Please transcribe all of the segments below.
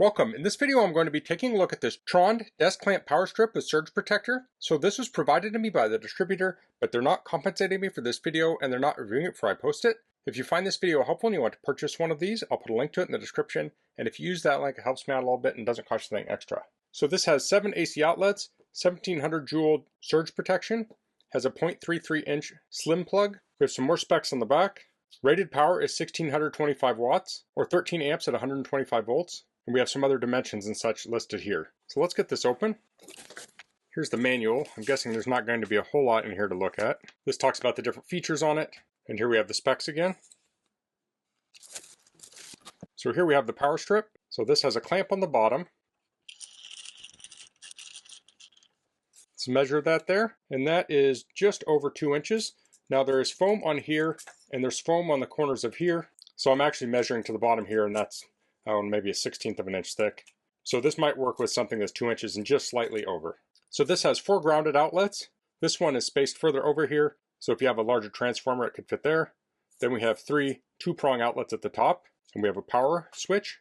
Welcome. In this video I'm going to be taking a look at this TROND desk clamp power strip with surge protector. So this was provided to me by the distributor, but they're not compensating me for this video and they're not reviewing it before I post it. If you find this video helpful and you want to purchase one of these, I'll put a link to it in the description. And if you use that link, it helps me out a little bit and doesn't cost you anything extra. So this has 7 AC outlets, 1700 joule surge protection, has a 0.33 inch slim plug. We have some more specs on the back. Rated power is 1625 watts or 13 amps at 125 volts. And we have some other dimensions and such listed here. So let's get this open. Here's the manual. I'm guessing there's not going to be a whole lot in here to look at. This talks about the different features on it. And here we have the specs again. So here we have the power strip. So this has a clamp on the bottom. Let's measure that there. And that is just over 2 inches. Now there is foam on here and there's foam on the corners of here. So I'm actually measuring to the bottom here, and that's maybe a 1/16 of an inch thick. So this might work with something that's 2 inches and just slightly over. So this has 4 grounded outlets. This one is spaced further over here. So if you have a larger transformer, it could fit there. Then we have 3 2-prong outlets at the top, and we have a power switch.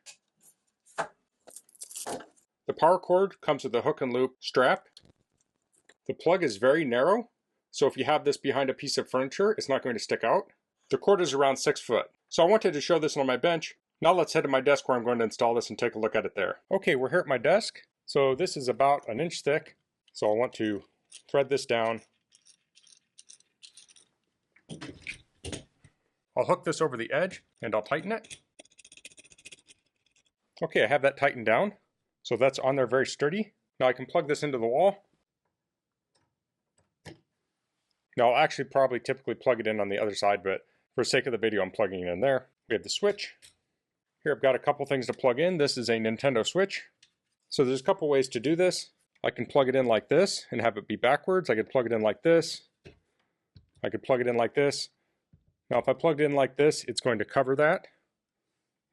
The power cord comes with a hook and loop strap. The plug is very narrow, so if you have this behind a piece of furniture, it's not going to stick out. The cord is around 6 foot. So I wanted to show this on my bench. Now let's head to my desk where I'm going to install this and take a look at it there. Okay, we're here at my desk. So this is about 1 inch thick. So I want to thread this down. I'll hook this over the edge and I'll tighten it. Okay, I have that tightened down. So that's on there very sturdy. Now I can plug this into the wall. Now I'll actually probably typically plug it in on the other side, but for the sake of the video, I'm plugging it in there. We have the switch. Here I've got a couple things to plug in. This is a Nintendo Switch. So there's a couple ways to do this. I can plug it in like this and have it be backwards. I could plug it in like this. I could plug it in like this. Now if I plugged it in like this, it's going to cover that,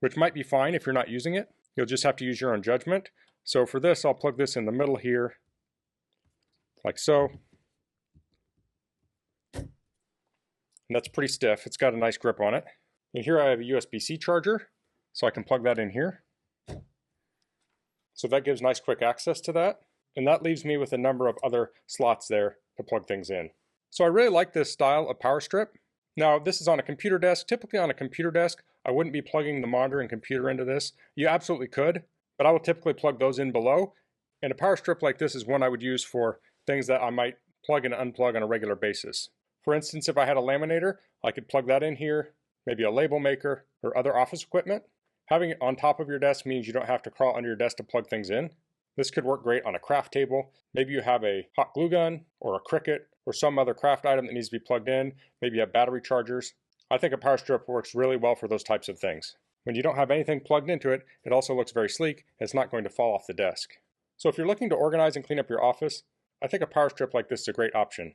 which might be fine if you're not using it. You'll just have to use your own judgment. So for this, I'll plug this in the middle here, like so. And that's pretty stiff. It's got a nice grip on it. And here I have a USB-C charger. So I can plug that in here. So that gives nice quick access to that. And that leaves me with a number of other slots there to plug things in. So I really like this style of power strip. Now this is on a computer desk. Typically on a computer desk, I wouldn't be plugging the monitor and computer into this. You absolutely could, but I will typically plug those in below. And a power strip like this is one I would use for things that I might plug and unplug on a regular basis. For instance, if I had a laminator, I could plug that in here, maybe a label maker or other office equipment. Having it on top of your desk means you don't have to crawl under your desk to plug things in. This could work great on a craft table. Maybe you have a hot glue gun or a Cricut or some other craft item that needs to be plugged in. Maybe you have battery chargers. I think a power strip works really well for those types of things. When you don't have anything plugged into it, it also looks very sleek and it's not going to fall off the desk. So if you're looking to organize and clean up your office, I think a power strip like this is a great option.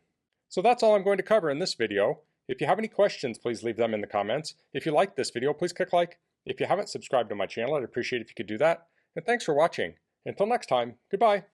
So that's all I'm going to cover in this video. If you have any questions, please leave them in the comments. If you liked this video, please click like. If you haven't subscribed to my channel, I'd appreciate it if you could do that. And thanks for watching. Until next time, goodbye.